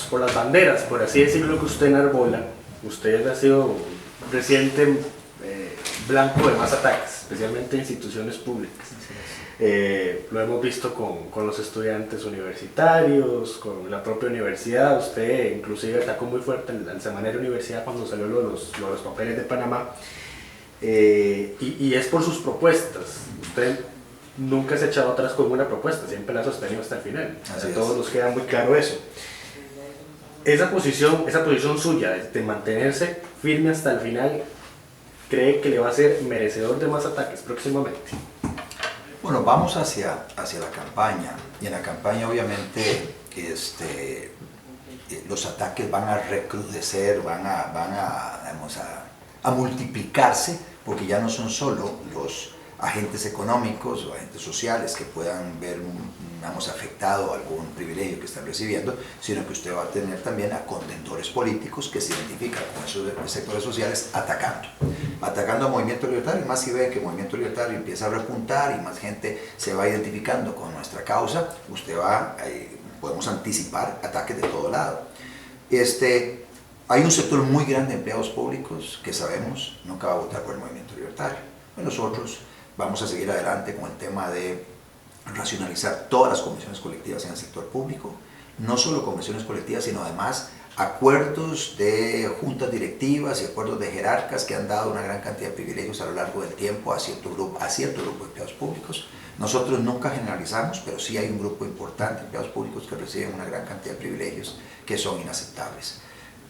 por las banderas, por así decirlo, que usted enarbola, usted ha sido reciente blanco de más ataques, especialmente en instituciones públicas. Lo hemos visto con los estudiantes universitarios, con la propia universidad. Usted inclusive atacó muy fuerte al Semanero Universidad cuando salió los papeles de Panamá, y es por sus propuestas. Usted nunca se ha echado atrás con una propuesta, siempre la ha sostenido hasta el final. A todos nos queda muy claro eso. Esa posición suya de mantenerse firme hasta el final, ¿cree que le va a ser merecedor de más ataques próximamente? Bueno, vamos hacia la campaña, y en la campaña obviamente los ataques van a recrudecer, van a multiplicarse, porque ya no son solo los agentes económicos o agentes sociales que puedan ver afectado algún privilegio que están recibiendo, sino que usted va a tener también a contendores políticos que se identifican con esos sectores sociales atacando a Movimiento Libertario. Y más si ve que Movimiento Libertario empieza a repuntar y más gente se va identificando con nuestra causa, podemos anticipar ataques de todo lado. Hay un sector muy grande de empleados públicos que sabemos nunca va a votar por el Movimiento Libertario. Nosotros vamos a seguir adelante con el tema de racionalizar todas las convenciones colectivas en el sector público, no solo convenciones colectivas, sino además acuerdos de juntas directivas y acuerdos de jerarcas que han dado una gran cantidad de privilegios a lo largo del tiempo a cierto grupo de empleados públicos. Nosotros nunca generalizamos, pero sí hay un grupo importante de empleados públicos que reciben una gran cantidad de privilegios que son inaceptables.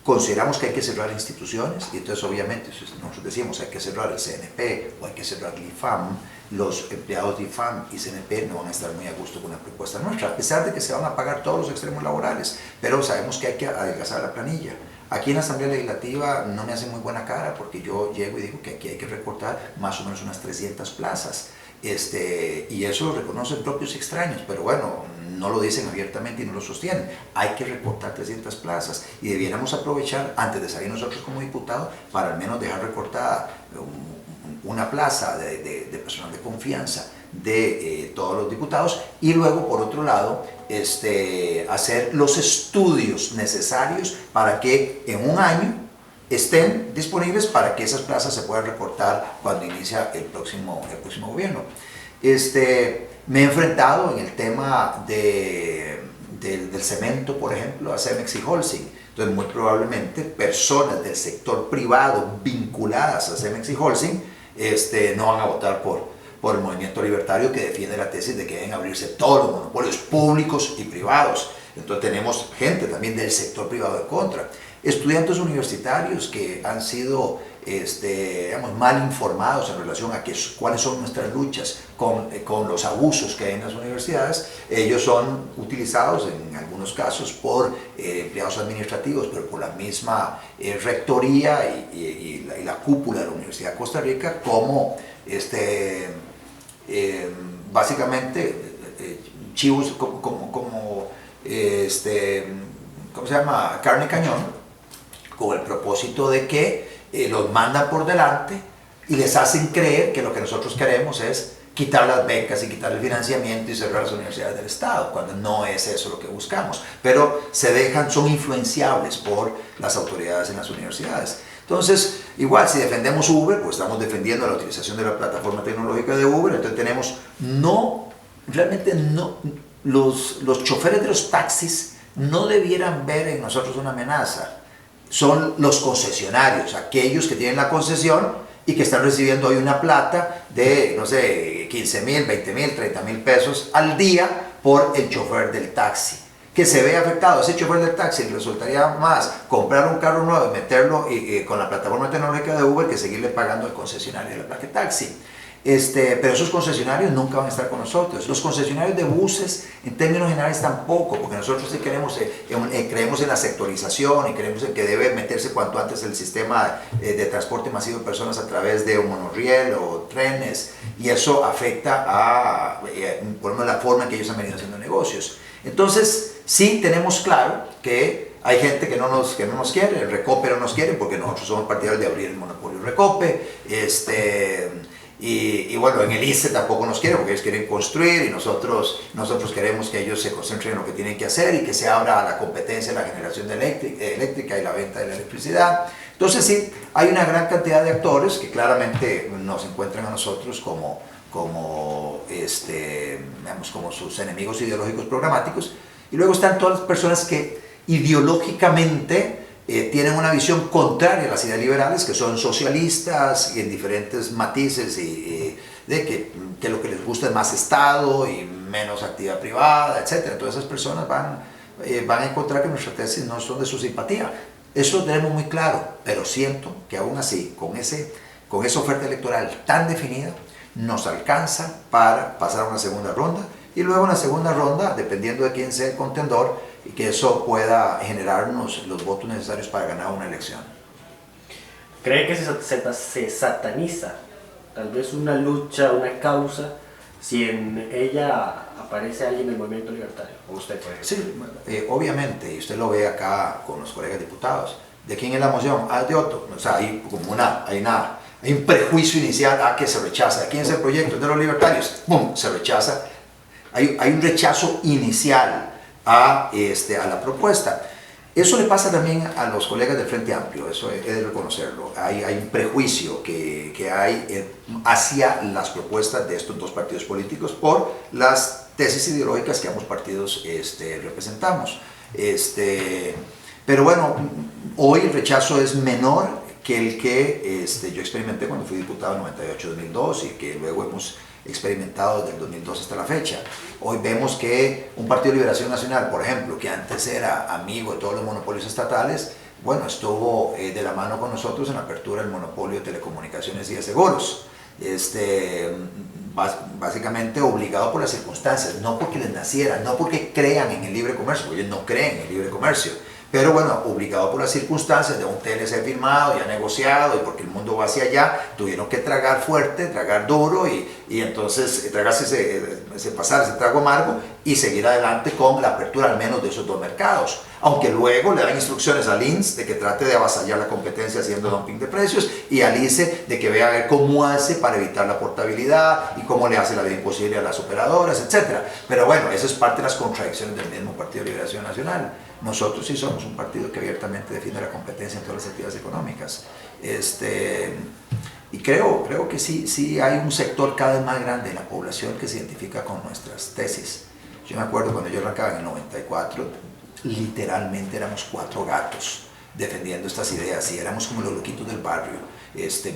Consideramos que hay que cerrar instituciones, y entonces obviamente nosotros decimos hay que cerrar el CNP o hay que cerrar el IFAM. Los empleados de IFAM y CNP no van a estar muy a gusto con la propuesta nuestra, a pesar de que se van a pagar todos los extremos laborales, pero sabemos que hay que adelgazar la planilla. Aquí en la Asamblea Legislativa no me hace muy buena cara, porque yo llego y digo que aquí hay que recortar más o menos unas 300 plazas, y eso lo reconocen propios extraños, pero bueno, no lo dicen abiertamente y no lo sostienen. Hay que recortar 300 plazas y debiéramos aprovechar, antes de salir nosotros como diputados, para al menos dejar recortada una plaza de personal de confianza de todos los diputados, y luego por otro lado hacer los estudios necesarios para que en un año estén disponibles para que esas plazas se puedan recortar cuando inicia el próximo gobierno. Me he enfrentado en el tema del cemento, por ejemplo, a Cemex y Holcim. Entonces, muy probablemente personas del sector privado vinculadas a Cemex y Holcim no van a votar por el Movimiento Libertario, que defiende la tesis de que deben abrirse todos los monopolios públicos y privados. Entonces tenemos gente también del sector privado en contra. Estudiantes universitarios que han sido mal informados en relación a cuáles son nuestras luchas con los abusos que hay en las universidades. Ellos son utilizados en algunos casos por empleados administrativos, pero por la misma rectoría y la cúpula de la Universidad de Costa Rica como básicamente chivos ¿cómo se llama? Carne cañón, con el propósito de que los mandan por delante y les hacen creer que lo que nosotros queremos es quitar las becas y quitar el financiamiento y cerrar las universidades del Estado, cuando no es eso lo que buscamos, pero son influenciables por las autoridades en las universidades. Entonces, igual si defendemos Uber, pues estamos defendiendo la utilización de la plataforma tecnológica de Uber. Entonces tenemos, los choferes de los taxis no debieran ver en nosotros una amenaza. Son los concesionarios, aquellos que tienen la concesión y que están recibiendo hoy una plata de, no sé, 15,000, 20,000, 30,000 pesos al día por el chofer del taxi. Que se ve afectado ese chofer del taxi, le resultaría más comprar un carro nuevo y meterlo con la plataforma tecnológica de Uber que seguirle pagando al concesionario de la placa de taxi. Pero esos concesionarios nunca van a estar con nosotros. Los concesionarios de buses, en términos generales, tampoco, porque nosotros sí creemos en la sectorización y creemos en que debe meterse cuanto antes el sistema de transporte masivo de personas a través de un monorriel o trenes, y eso afecta por ejemplo, la forma en que ellos han venido haciendo negocios. Entonces, sí tenemos claro que hay gente que no nos quiere, el Recope no nos quiere, porque nosotros somos partidarios de abrir el monopolio Recope, Y bueno, en el ICE tampoco nos quieren, porque ellos quieren construir y nosotros queremos que ellos se concentren en lo que tienen que hacer y que se abra la competencia en la generación de eléctrica y la venta de la electricidad. Entonces sí, hay una gran cantidad de actores que claramente nos encuentran a nosotros como sus enemigos ideológicos programáticos, y luego están todas las personas que ideológicamente tienen una visión contraria a las ideas liberales, que son socialistas y en diferentes matices, de que lo que les gusta es más Estado y menos actividad privada, etc. Todas esas personas van a encontrar que nuestras tesis no son de su simpatía. Eso lo tenemos muy claro, pero siento que aún así, con esa oferta electoral tan definida, nos alcanza para pasar a una segunda ronda, y luego en la segunda ronda, dependiendo de quién sea el contendor, y que eso pueda generarnos los votos necesarios para ganar una elección. ¿Cree que se sataniza tal vez una lucha, una causa, si en ella aparece alguien del movimiento libertario? ¿O usted, por ejemplo? Sí, obviamente, y usted lo ve acá con los colegas diputados. ¿De quién es la moción? Ah, de Otto. O sea, hay un prejuicio inicial que se rechaza. ¿De quién es el proyecto? De los libertarios. ¡Pum! Se rechaza. Hay un rechazo inicial a la propuesta. Eso le pasa también a los colegas del Frente Amplio, eso he de reconocerlo. Hay un prejuicio que hay hacia las propuestas de estos dos partidos políticos por las tesis ideológicas que ambos partidos representamos. Pero bueno, hoy el rechazo es menor que el que yo experimenté cuando fui diputado en 98-2002 y que luego hemos experimentado desde el 2002 hasta la fecha. Hoy vemos que un Partido de Liberación Nacional, por ejemplo, que antes era amigo de todos los monopolios estatales, bueno, estuvo de la mano con nosotros en la apertura del monopolio de telecomunicaciones y de seguros. Básicamente obligado por las circunstancias, no porque les naciera, no porque crean en el libre comercio, porque ellos no creen en el libre comercio, pero bueno, obligado por las circunstancias de un TLC firmado, ya negociado, y porque el mundo va hacia allá, tuvieron que tragar fuerte, tragar duro, y entonces tragarse pasar ese trago amargo y seguir adelante con la apertura al menos de esos dos mercados. Aunque luego le dan instrucciones al INS de que trate de avasallar la competencia haciendo dumping de precios, y al ICE de que vea a ver cómo hace para evitar la portabilidad y cómo le hace la vida imposible a las operadoras, etc. Pero bueno, eso es parte de las contradicciones del mismo Partido de Liberación Nacional. Nosotros sí somos un partido que abiertamente defiende la competencia en todas las actividades económicas. Y creo que sí hay un sector cada vez más grande de la población que se identifica con nuestras tesis. Yo me acuerdo cuando yo arrancaba en el 94, literalmente éramos 4 gatos defendiendo estas ideas, y éramos como los loquitos del barrio,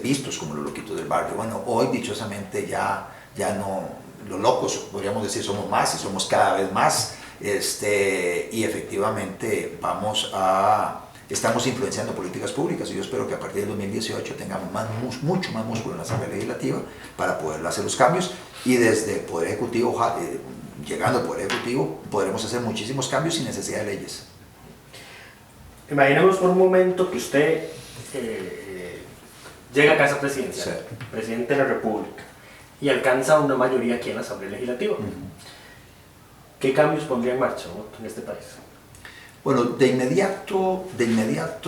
vistos como los loquitos del barrio. Bueno, hoy dichosamente ya no, los locos, podríamos decir, somos más y somos cada vez más, y efectivamente estamos influenciando políticas públicas, y yo espero que a partir del 2018 tengamos mucho más músculo en la Asamblea Legislativa para poder hacer los cambios, y desde el Poder Ejecutivo, llegando al Poder Ejecutivo, podremos hacer muchísimos cambios sin necesidad de leyes. Imaginemos por un momento que usted llega a casa presidencial, sí, presidente de la República, y alcanza una mayoría aquí en la Asamblea Legislativa. ¿Qué cambios pondría en marcha en este país? Bueno, de inmediato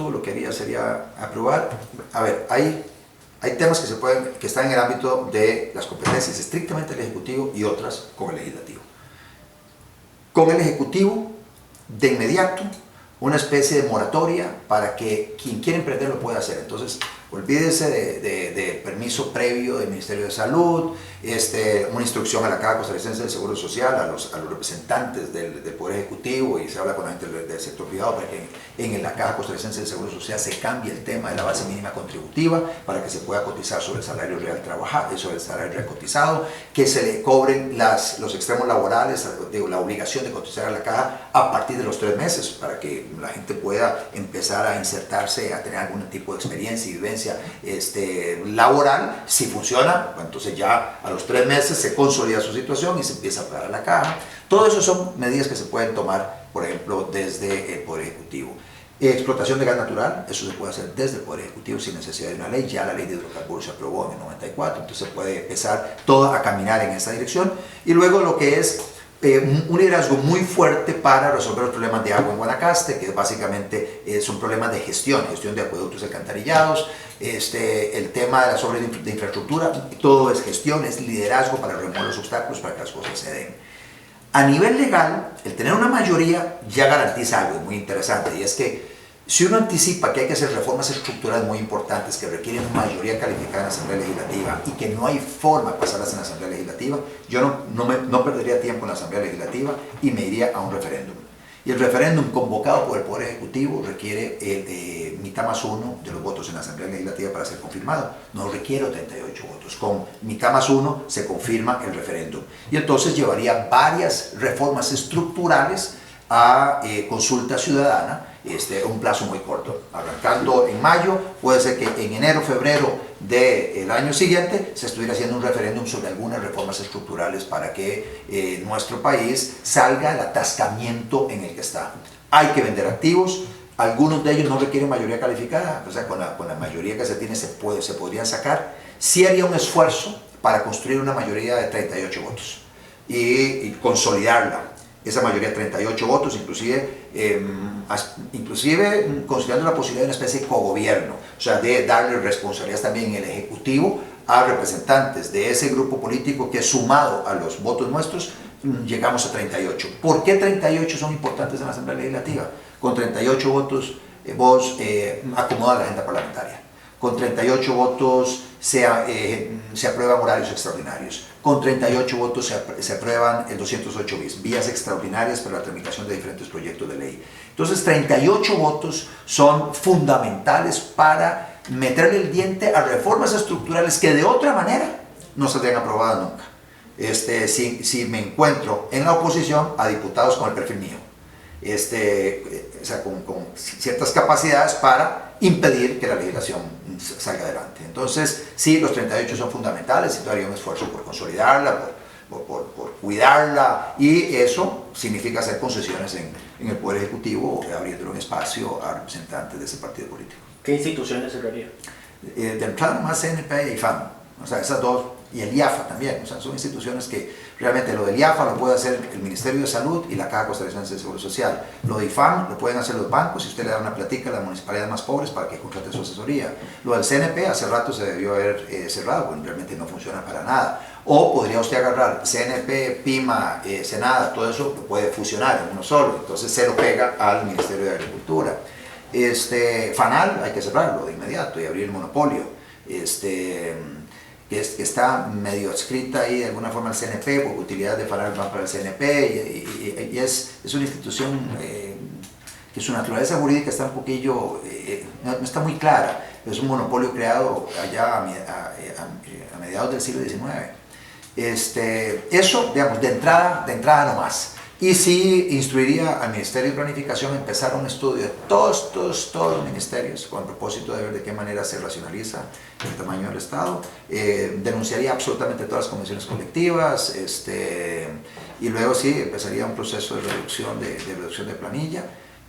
lo que haría sería aprobar. A ver, hay temas que están en el ámbito de las competencias estrictamente del Ejecutivo y otras con el Legislativo. Con el Ejecutivo, de inmediato, una especie de moratoria para que quien quiera emprender lo pueda hacer. Entonces, olvídese de permiso previo del Ministerio de Salud, una instrucción a la Caja Costarricense del Seguro Social, a los representantes del Poder Ejecutivo, y se habla con la gente del sector privado para que en la Caja Costarricense del Seguro Social se cambie el tema de la base mínima contributiva para que se pueda cotizar sobre el salario real trabajado, sobre el salario real cotizado, que se le cobren los extremos laborales, la obligación de cotizar a la Caja a partir de los 3 meses, para que la gente pueda empezar a insertarse, a tener algún tipo de experiencia y vivencia laboral. Si funciona, entonces ya a los 3 meses se consolida su situación y se empieza a pagar la Caja. Todo eso son medidas que se pueden tomar, por ejemplo, desde el Poder Ejecutivo. Explotación de gas natural, eso se puede hacer desde el Poder Ejecutivo sin necesidad de una ley. Ya la ley de hidrocarburos se aprobó en el 94, entonces se puede empezar todo a caminar en esa dirección. Y luego lo que es un liderazgo muy fuerte para resolver los problemas de agua en Guanacaste, que básicamente son problemas de gestión de acueductos y alcantarillados, el tema de las obras de infraestructura, todo es gestión, es liderazgo para remover los obstáculos para que las cosas se den. A nivel legal, el tener una mayoría ya garantiza algo muy interesante, y es que si uno anticipa que hay que hacer reformas estructurales muy importantes que requieren mayoría calificada en la Asamblea Legislativa y que no hay forma de pasarlas en la Asamblea Legislativa, yo no perdería tiempo en la Asamblea Legislativa y me iría a un referéndum. Y el referéndum convocado por el Poder Ejecutivo requiere mitad más uno de los votos en la Asamblea Legislativa para ser confirmado. No requiere 38 votos. Con mitad más uno se confirma el referéndum. Y entonces llevaría varias reformas estructurales a consulta ciudadana, un plazo muy corto. Arrancando en mayo, puede ser que en enero, febrero del año siguiente se estuviera haciendo un referéndum sobre algunas reformas estructurales para que nuestro país salga del atascamiento en el que está. Hay que vender activos, algunos de ellos no requieren mayoría calificada, o sea, con la mayoría que se tiene se podrían sacar. Sí haría un esfuerzo para construir una mayoría de 38 votos y consolidarla. Esa mayoría de 38 votos, inclusive considerando la posibilidad de una especie de cogobierno, o sea, de darle responsabilidades también en el Ejecutivo a representantes de ese grupo político que, sumado a los votos nuestros, llegamos a 38. ¿Por qué 38 son importantes en la Asamblea Legislativa? Con 38 votos vos acomodas la agenda parlamentaria. Con 38 votos se aprueban horarios extraordinarios. Con 38 votos se aprueban el 208 bis, vías extraordinarias para la tramitación de diferentes proyectos de ley. Entonces, 38 votos son fundamentales para meterle el diente a reformas estructurales que de otra manera no saldrían aprobadas nunca. Si me encuentro en la oposición a diputados con el perfil mío, o sea, con ciertas capacidades para impedir que la legislación salga adelante. Entonces, sí, los 38 son fundamentales, y yo haría un esfuerzo por consolidarla, por cuidarla, y eso significa hacer concesiones en el Poder Ejecutivo, abriendo un espacio a representantes de ese partido político. ¿Qué instituciones cerraría? De entrada más CNP y IFAM, o sea, esas dos, y el IAFA también, o sea, son instituciones que realmente lo del IAFA lo puede hacer el Ministerio de Salud y la Caja Costarricense de Seguro Social. Lo de IFAM lo pueden hacer los bancos, si usted le da una platica a las municipalidades más pobres para que contrate su asesoría. Lo del CNP hace rato se debió haber cerrado, porque realmente no funciona para nada. O podría usted agarrar CNP, PIMA, Senada, todo eso puede fusionar en uno solo, entonces se lo pega al Ministerio de Agricultura. FANAL hay que cerrarlo de inmediato y abrir el monopolio. Que está medio adscrita ahí de alguna forma al CNP, porque utilidades de FANAL van para el CNP, y es una institución que su naturaleza jurídica está un poquillo, no está muy clara. Es un monopolio creado allá a mediados del siglo XIX. Eso, digamos, de entrada nomás. Y sí instruiría al Ministerio de Planificación a empezar un estudio de todos los ministerios con el propósito de ver de qué manera se racionaliza el tamaño del Estado. Denunciaría absolutamente todas las convenciones colectivas, y luego sí empezaría un proceso de reducción de planilla.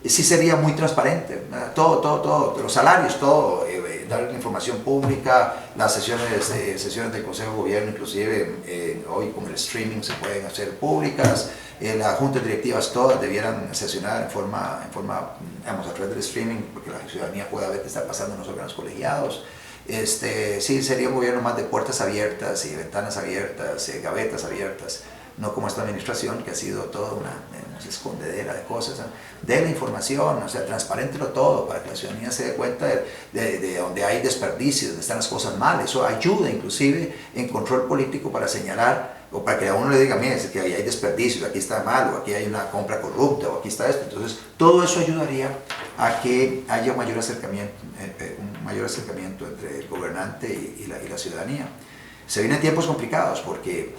Sí sería muy transparente, todo, los salarios, todo, dar la información pública, las sesiones del Consejo de Gobierno, inclusive hoy con el streaming se pueden hacer públicas. Las juntas directivas todas debieran sesionar en forma, digamos, a través del streaming, porque la ciudadanía pueda ver qué está pasando en los órganos colegiados. Sí, sería un gobierno más de puertas abiertas y ventanas abiertas, gavetas abiertas, no como esta administración que ha sido toda una escondedera de cosas. De la información, o sea, transparéntelo todo para que la ciudadanía se dé cuenta de donde hay desperdicios, donde están las cosas mal. Eso ayuda inclusive en control político para señalar, o para que a uno le diga, mire, es que ahí hay desperdicios, aquí está mal, o aquí hay una compra corrupta, o aquí está esto. Entonces, todo eso ayudaría a que haya un mayor acercamiento entre el gobernante y la ciudadanía. Se vienen tiempos complicados porque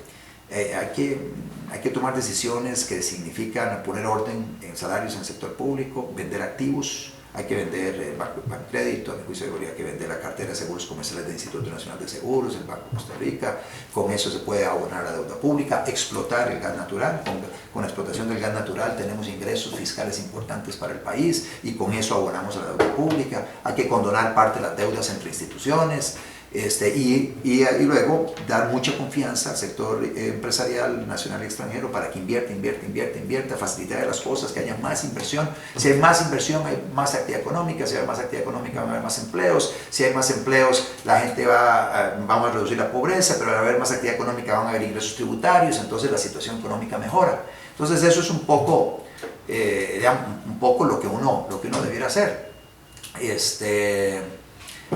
hay que tomar decisiones que significan poner orden en salarios en el sector público, vender activos. Hay que vender el Banco Crédito, a mi juicio habría que vender la cartera de seguros comerciales del Instituto Nacional de Seguros, el Banco de Costa Rica. Con eso se puede abonar la deuda pública, explotar el gas natural. Con la explotación del gas natural tenemos ingresos fiscales importantes para el país y con eso abonamos a la deuda pública. Hay que condonar parte de las deudas entre instituciones. Y luego dar mucha confianza al sector empresarial nacional y extranjero para que invierta, facilitar las cosas, que haya más inversión. Si hay más inversión, hay más actividad económica. Si hay más actividad económica, van a haber más empleos. Si hay más empleos, la gente vamos a reducir la pobreza, pero al haber más actividad económica van a haber ingresos tributarios, entonces la situación económica mejora. Entonces eso es un poco lo que uno debiera hacer.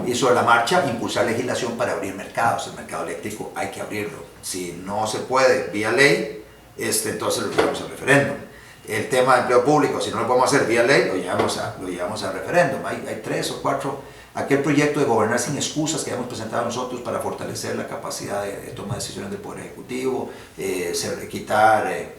Y sobre la marcha, impulsar legislación para abrir mercados. El mercado eléctrico hay que abrirlo. Si no se puede vía ley, entonces lo llevamos al referéndum. El tema de empleo público, si no lo podemos hacer vía ley, lo llevamos al referéndum. Hay 3 o 4. Aquel proyecto de gobernar sin excusas que hemos presentado nosotros para fortalecer la capacidad de toma de decisiones del Poder Ejecutivo, quitarle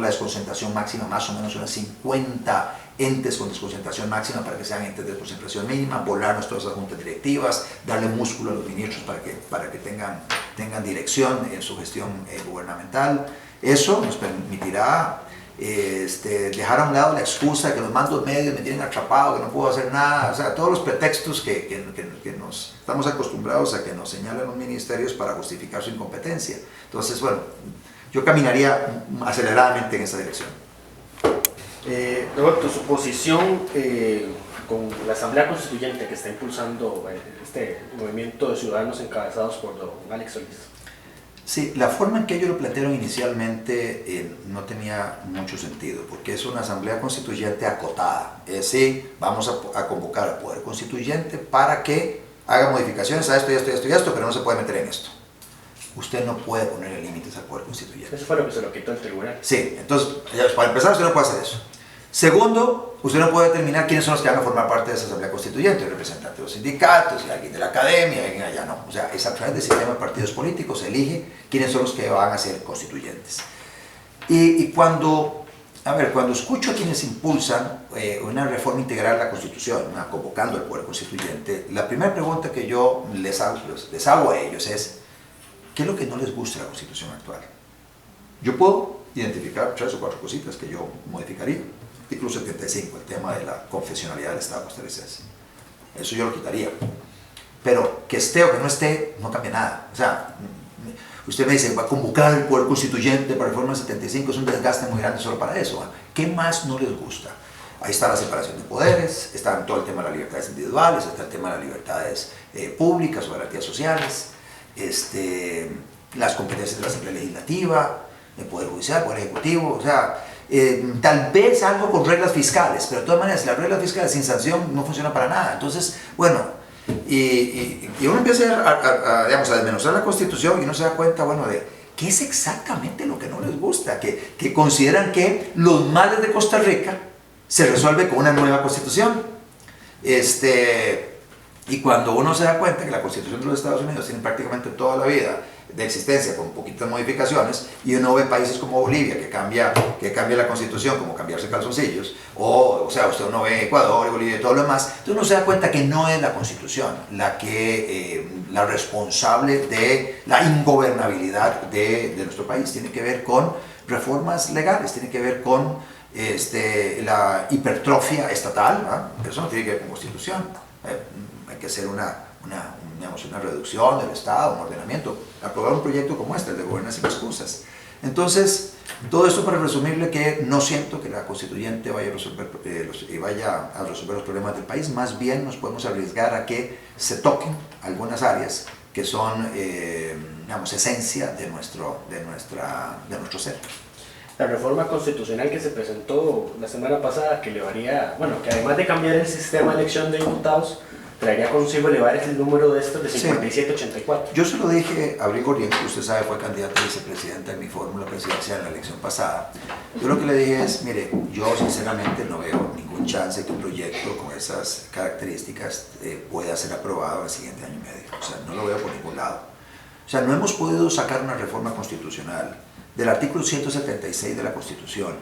la desconcentración máxima, más o menos unas 50 entes con desconcentración máxima para que sean entes de desconcentración mínima, volarnos todas las juntas directivas, darle músculo a los ministros para que tengan dirección en su gestión gubernamental. Eso nos permitirá dejar a un lado la excusa de que los mandos medios me tienen atrapado, que no puedo hacer nada, o sea, todos los pretextos que nos estamos acostumbrados a que nos señalen los ministerios para justificar su incompetencia. Entonces, bueno, yo caminaría aceleradamente en esa dirección. Roberto, su posición con la Asamblea Constituyente que está impulsando este movimiento de ciudadanos encabezados por don Alex Solís. Sí, la forma en que ellos lo plantearon inicialmente no tenía mucho sentido, porque es una asamblea constituyente acotada. Es decir, vamos a convocar al Poder Constituyente para que haga modificaciones a esto y esto y esto y esto, pero no se puede meter en esto. Usted no puede ponerle límites al Poder Constituyente. Eso fue lo que se lo quitó el tribunal. Sí, entonces, para empezar, usted no puede hacer eso. Segundo, usted no puede determinar quiénes son los que van a formar parte de esa asamblea constituyente, el representante de los sindicatos, alguien de la academia, alguien allá, no. O sea, es a través del sistema de partidos políticos, se elige quiénes son los que van a ser constituyentes. Y cuando escucho a quienes impulsan una reforma integral de la Constitución, convocando al Poder Constituyente, la primera pregunta que yo les hago a ellos es, ¿qué es lo que no les gusta de la Constitución actual? Yo puedo identificar 3 o 4 cositas que yo modificaría. Artículo 75, el tema de la confesionalidad del Estado costarricense. Eso yo lo quitaría. Pero que esté o que no esté, no cambia nada. O sea, usted me dice, va a convocar el Poder Constituyente para reforma 75, es un desgaste muy grande solo para eso. ¿Qué más no les gusta? Ahí está la separación de poderes, está todo el tema de las libertades individuales, está el tema de las libertades públicas o garantías sociales, las competencias de la Asamblea Legislativa, el Poder Judicial, el Poder Ejecutivo, o sea, tal vez algo con reglas fiscales, pero de todas maneras las reglas fiscales sin sanción no funcionan para nada. Entonces, bueno, y uno empieza a desmenuzar la Constitución y uno se da cuenta, bueno, de qué es exactamente lo que no les gusta, que consideran que los males de Costa Rica se resuelve con una nueva Constitución. Y cuando uno se da cuenta que la Constitución de los Estados Unidos tiene prácticamente toda la vida de existencia con poquitas modificaciones, y uno ve países como Bolivia que cambia la Constitución como cambiarse calzoncillos, o sea, usted uno ve Ecuador, Bolivia y todo lo demás, entonces uno se da cuenta que no es la Constitución la responsable de la ingobernabilidad de nuestro país. Tiene que ver con reformas legales, tiene que ver con la hipertrofia estatal, ¿no? Eso no tiene que ver con Constitución. Hay que hacer una reducción del Estado, un ordenamiento, aprobar un proyecto como el de gobernar sin excusas. Entonces, todo esto para resumirle que no siento que la constituyente vaya a resolver los problemas del país, más bien nos podemos arriesgar a que se toquen algunas áreas que son, esencia de nuestro ser. La reforma constitucional que se presentó la semana pasada, que además de cambiar el sistema de elección de diputados, traería consigo elevar el número de estos de 57 a 84. Yo se lo dije a Abril Gurría, que usted sabe fue candidato a vicepresidenta en mi fórmula presidencial en la elección pasada. Yo lo que le dije es, mire, yo sinceramente no veo ningún chance que un proyecto con esas características pueda ser aprobado en el siguiente año y medio. O sea, no lo veo por ningún lado. O sea, no hemos podido sacar una reforma constitucional del artículo 176 de la Constitución,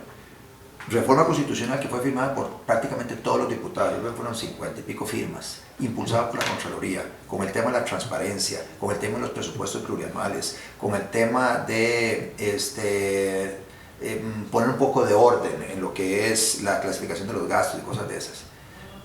reforma constitucional que fue firmada por prácticamente todos los diputados, yo creo que fueron 50 y pico firmas, impulsada por la Contraloría, con el tema de la transparencia, con el tema de los presupuestos plurianuales, con el tema de poner un poco de orden en lo que es la clasificación de los gastos y cosas de esas.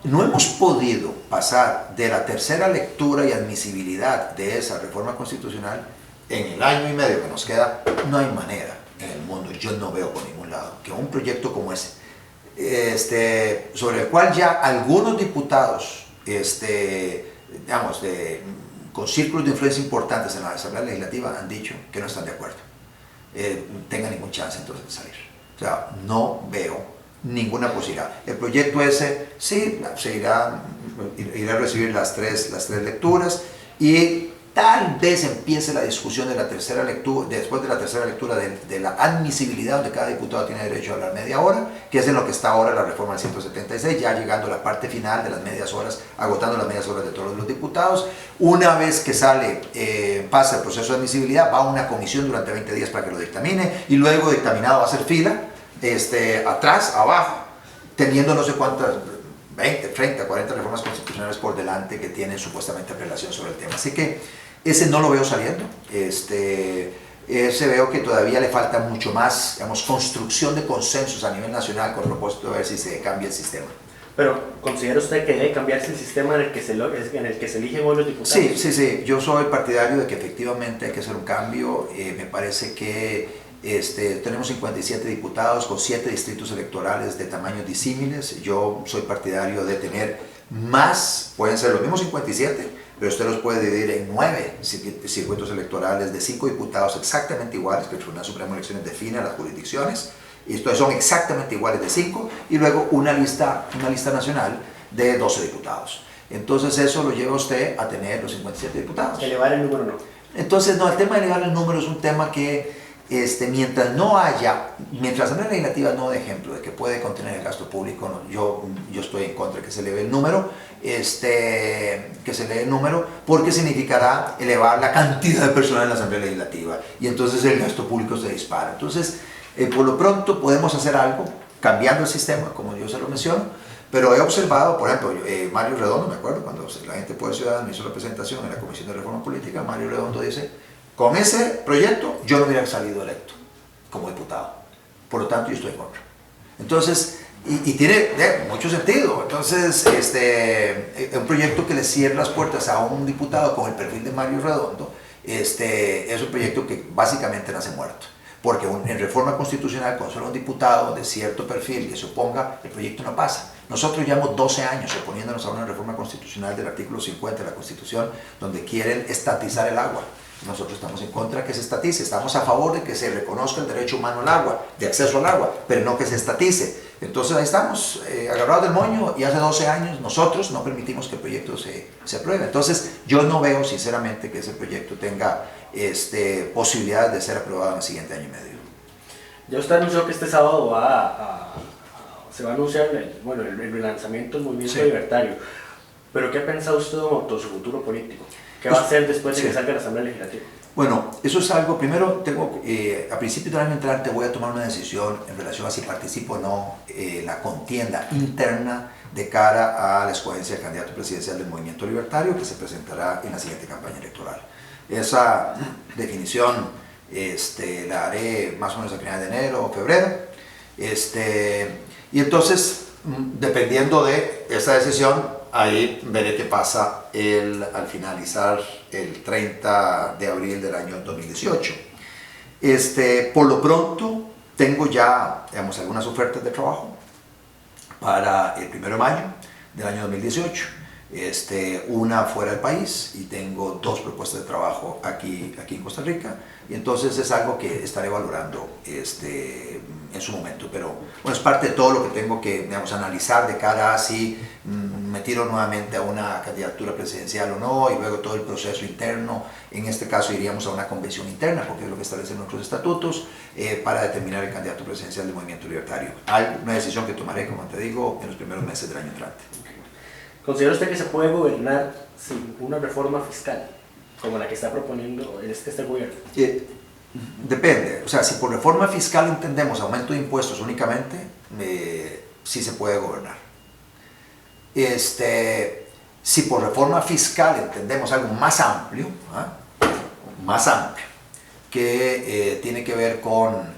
no hemos podido pasar de la tercera lectura y admisibilidad de esa reforma constitucional en el año y medio que nos queda. No hay manera en el mundo, yo no veo por ningún lado, que un proyecto como ese, sobre el cual ya algunos diputados, digamos, con círculos de influencia importantes en la Asamblea Legislativa han dicho que no están de acuerdo, tenga ningún chance entonces de salir. O sea, no veo ninguna posibilidad. El proyecto ese sí irá a recibir las tres lecturas y tal vez empiece la discusión de la tercera lectura, después de la tercera lectura de la admisibilidad, donde cada diputado tiene derecho a hablar media hora, que es en lo que está ahora la reforma del 176, ya llegando a la parte final de las medias horas, agotando las medias horas de todos los diputados. Una vez que sale, pasa el proceso de admisibilidad, va a una comisión durante 20 días para que lo dictamine, y luego dictaminado va a hacer fila, atrás, abajo, teniendo no sé cuántas, 20, 30, 40 reformas constitucionales por delante que tienen supuestamente relación sobre el tema. Así que ese no lo veo saliendo. Ese veo que todavía le falta mucho más, digamos, construcción de consensos a nivel nacional con propósito de ver si se cambia el sistema. Pero, ¿considera usted que debe cambiarse el sistema en el que se eligen hoy los diputados? Sí. Yo soy partidario de que efectivamente hay que hacer un cambio. Me parece que tenemos 57 diputados con 7 distritos electorales de tamaños disímiles. Yo soy partidario de tener más, pueden ser los mismos 57, pero usted los puede dividir en 9 circuitos electorales de 5 diputados exactamente iguales, que el Tribunal Supremo de Elecciones define las jurisdicciones, y estos son exactamente iguales de 5, y luego una lista nacional de 12 diputados. Entonces eso lo lleva a usted a tener los 57 diputados. ¿Elevar el número no? Entonces, no, el tema de elevar el número es un tema que mientras la Asamblea Legislativa no dé ejemplo de que puede contener el gasto público, no, yo estoy en contra de que se eleve el número, porque significará elevar la cantidad de personal en la Asamblea Legislativa y entonces el gasto público se dispara. Entonces, por lo pronto podemos hacer algo cambiando el sistema, como yo se lo menciono, pero he observado, por ejemplo, Mario Redondo, me acuerdo, cuando la gente Poder Ciudadano hizo la presentación en la Comisión de Reforma Política, Mario Redondo dice: con ese proyecto yo no hubiera salido electo como diputado, por lo tanto yo estoy en contra. Entonces, y tiene mucho sentido. Entonces, un proyecto que le cierre las puertas a un diputado con el perfil de Mario Redondo, es un proyecto que básicamente nace muerto. Porque en reforma constitucional, con solo un diputado de cierto perfil que se oponga, el proyecto no pasa. Nosotros llevamos 12 años oponiéndonos a una reforma constitucional del artículo 50 de la Constitución, donde quieren estatizar el agua. Nosotros estamos en contra de que se estatice, estamos a favor de que se reconozca el derecho humano al agua, de acceso al agua, pero no que se estatice. Entonces ahí estamos, agarrados del moño, y hace 12 años nosotros no permitimos que el proyecto se apruebe. Entonces yo no veo sinceramente que ese proyecto tenga posibilidades de ser aprobado en el siguiente año y medio. Ya usted anunció que este sábado se va a anunciar el relanzamiento del movimiento libertario, pero ¿qué ha pensado usted de su futuro político? ¿Qué va a hacer después de que salga la Asamblea Legislativa? Bueno, eso es algo, primero a principios del año entrante voy a tomar una decisión en relación a si participo o no en la contienda interna de cara a la escogencia del candidato presidencial del movimiento libertario, que se presentará en la siguiente campaña electoral. Esa definición la haré más o menos a finales de enero o febrero, y entonces, dependiendo de esa decisión, ahí veré qué pasa al finalizar el 30 de abril del año 2018. Por lo pronto, tengo ya, digamos, algunas ofertas de trabajo para el 1 de mayo del año 2018. Una fuera del país, y tengo 2 propuestas de trabajo aquí en Costa Rica, y entonces es algo que estaré valorando en su momento, pero bueno, es parte de todo lo que tengo que, digamos, analizar de cara a si me tiro nuevamente a una candidatura presidencial o no, y luego todo el proceso interno. En este caso iríamos a una convención interna, porque es lo que establecen nuestros estatutos, para determinar el candidato presidencial del movimiento libertario. Hay una decisión que tomaré, como te digo, en los primeros meses del año entrante. ¿Considera usted que se puede gobernar sin una reforma fiscal, como la que está proponiendo este gobierno? Depende. O sea, si por reforma fiscal entendemos aumento de impuestos únicamente, sí se puede gobernar. Si por reforma fiscal entendemos algo más amplio, que tiene que ver con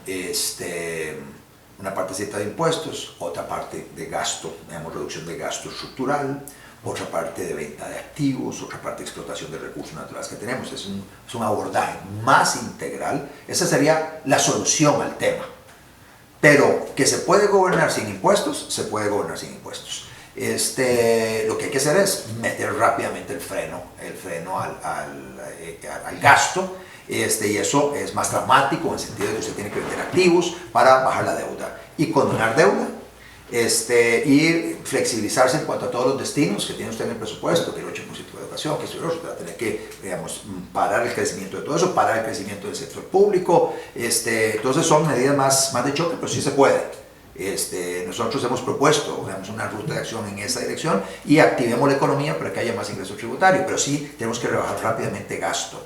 una partecita de impuestos, otra parte de gasto, digamos, reducción de gasto estructural, otra parte de venta de activos, otra parte de explotación de recursos naturales que tenemos. Es un abordaje más integral. Esa sería la solución al tema. Pero que se puede gobernar sin impuestos, se puede gobernar sin impuestos. Lo que hay que hacer es meter rápidamente el freno al gasto, y eso es más dramático en el sentido de que usted tiene que vender activos para bajar la deuda y condonar deuda, y flexibilizarse en cuanto a todos los destinos que tiene usted en el presupuesto, que el 8% de educación, que eso, va a tener que, digamos, parar el crecimiento de todo eso, parar el crecimiento del sector público. Entonces son medidas más de choque, pero sí se puede. Nosotros hemos propuesto, digamos, una ruta de acción en esa dirección y activemos la economía para que haya más ingreso tributario, pero sí tenemos que rebajar rápidamente gasto.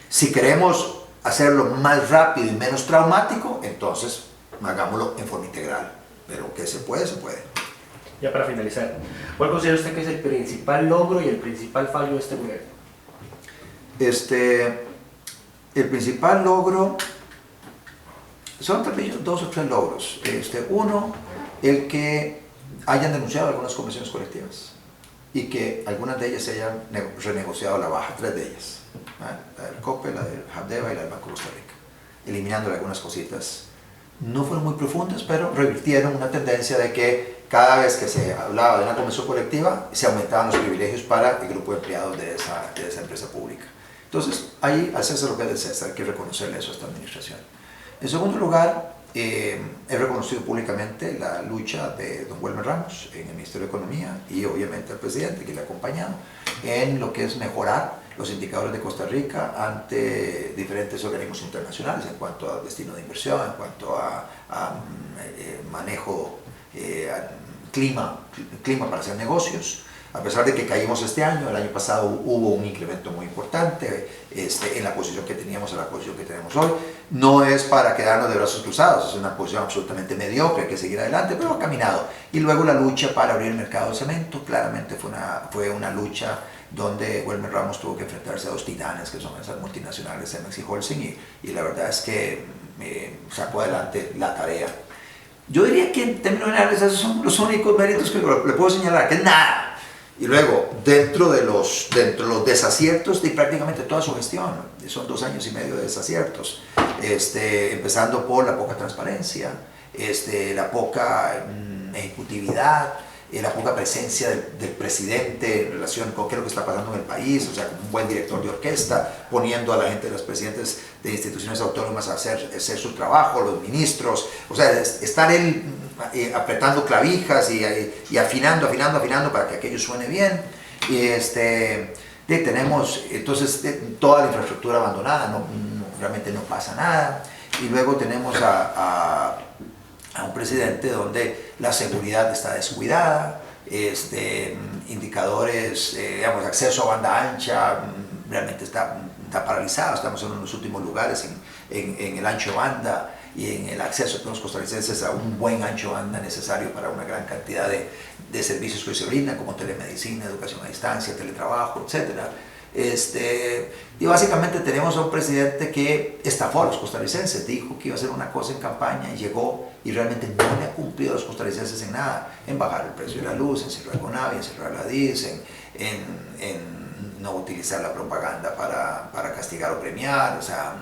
Si queremos hacerlo más rápido y menos traumático, entonces hagámoslo en forma integral, pero que se puede, se puede. Ya para finalizar, ¿cuál considera usted que es el principal logro y el principal fallo de este gobierno? El principal logro son también 2 o 3 logros. Uno, el que hayan denunciado algunas convenciones colectivas y que algunas de ellas se hayan renegociado a la baja, 3 de ellas, la del COPE, la del Habdeba y la del Banco de Costa Rica, eliminando algunas cositas. No fueron muy profundas, pero revirtieron una tendencia de que cada vez que se hablaba de una convención colectiva se aumentaban los privilegios para el grupo de empleados de esa empresa pública. Entonces, ahí al César lo que es del César, hay que reconocerle eso a esta administración. En segundo lugar, he reconocido públicamente la lucha de don Welmer Ramos en el Ministerio de Economía y obviamente al presidente que le ha acompañado en lo que es mejorar los indicadores de Costa Rica ante diferentes organismos internacionales en cuanto a destino de inversión, en cuanto a manejo, clima para hacer negocios. A pesar de que caímos este año, el año pasado hubo un incremento muy importante en la posición que teníamos a la posición que tenemos hoy. No es para quedarnos de brazos cruzados, es una posición absolutamente mediocre, hay que seguir adelante, pero ha caminado. Y luego la lucha para abrir el mercado de cemento, claramente fue una lucha donde Welmer Ramos tuvo que enfrentarse a 2 titanes, que son esas multinacionales, Cemex y Holcim, y la verdad es que sacó adelante la tarea. Yo diría que en términos generales esos son los únicos méritos que le puedo señalar, que es nada. Y luego, dentro de los desaciertos de prácticamente toda su gestión, son 2 años y medio de desaciertos, empezando por la poca transparencia, la poca ejecutividad, la poca presencia del presidente en relación con qué es lo que está pasando en el país, o sea, como un buen director de orquesta, poniendo a la gente de los presidentes de instituciones autónomas a hacer su trabajo, los ministros, o sea, estar él apretando clavijas y afinando para que aquello suene bien. Y tenemos entonces toda la infraestructura abandonada, realmente no pasa nada. Y luego tenemos a un presidente donde la seguridad está descuidada, indicadores, digamos, acceso a banda ancha, realmente está paralizado. Estamos en uno de los últimos lugares en el ancho de banda y en el acceso de todos los costarricenses a un buen ancho de banda necesario para una gran cantidad de servicios que hoy se brindan, como telemedicina, educación a distancia, teletrabajo, etc. Y básicamente tenemos a un presidente que estafó a los costarricenses, dijo que iba a hacer una cosa en campaña y llegó y realmente no le ha cumplido a los costarricenses en nada, en bajar el precio de la luz, en cerrar Conavi, en cerrar la DIS, en no utilizar la propaganda para castigar o premiar, o sea,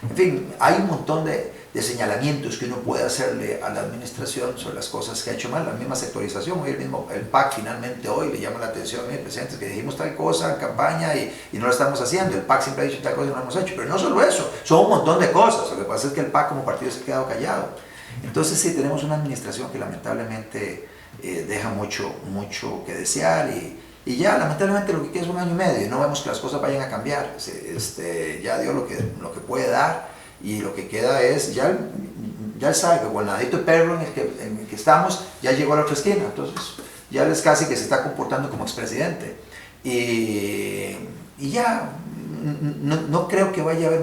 en fin, hay un montón de señalamientos que uno puede hacerle a la administración sobre las cosas que ha hecho mal, la misma sectorización. Hoy el PAC finalmente hoy le llama la atención a mí, presidente, que dijimos tal cosa en campaña y no lo estamos haciendo, el PAC siempre ha dicho tal cosa y no lo hemos hecho, pero no solo eso, son un montón de cosas. Lo que pasa es que el PAC como partido se ha quedado callado. Entonces sí, tenemos una administración que lamentablemente deja mucho que desear y ya lamentablemente lo que queda es 1 año y medio y no vemos que las cosas vayan a cambiar. Ya dio lo que puede dar y lo que queda es, ya él sabe que con el ladito de perro en el que estamos ya llegó a la otra esquina, entonces ya él es casi que se está comportando como expresidente y ya no creo que vaya a haber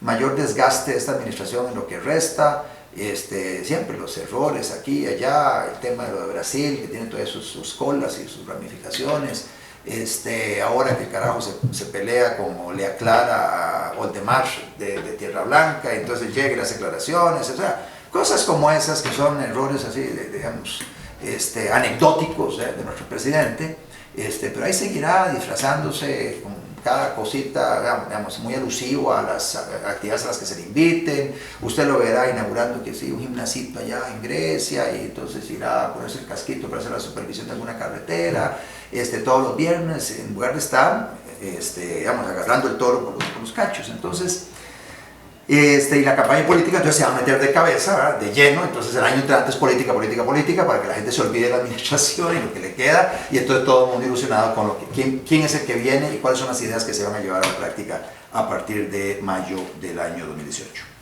mayor desgaste de esta administración en lo que resta. Siempre los errores aquí y allá, el tema de lo de Brasil, que tiene todas sus colas y sus ramificaciones, ahora que el carajo se pelea como le aclara a Oldemar de Tierra Blanca, entonces llega y las declaraciones, o sea, Cosas como esas que son errores así, digamos, anecdóticos de nuestro presidente, pero ahí seguirá disfrazándose con cada cosita, digamos, muy alusivo a las actividades a las que se le inviten. Usted lo verá inaugurando que sí, un gimnasito allá en Grecia, y entonces irá a ponerse el casquito para hacer la supervisión de alguna carretera, todos los viernes, en lugar de estar, digamos, agarrando el toro por los cachos. Entonces, y la campaña política entonces se va a meter de cabeza, ¿verdad?, de lleno. Entonces el año entrante es política, política, política, para que la gente se olvide de la administración y lo que le queda, y entonces todo el mundo ilusionado con quién es el que viene y cuáles son las ideas que se van a llevar a la práctica a partir de mayo del año 2018.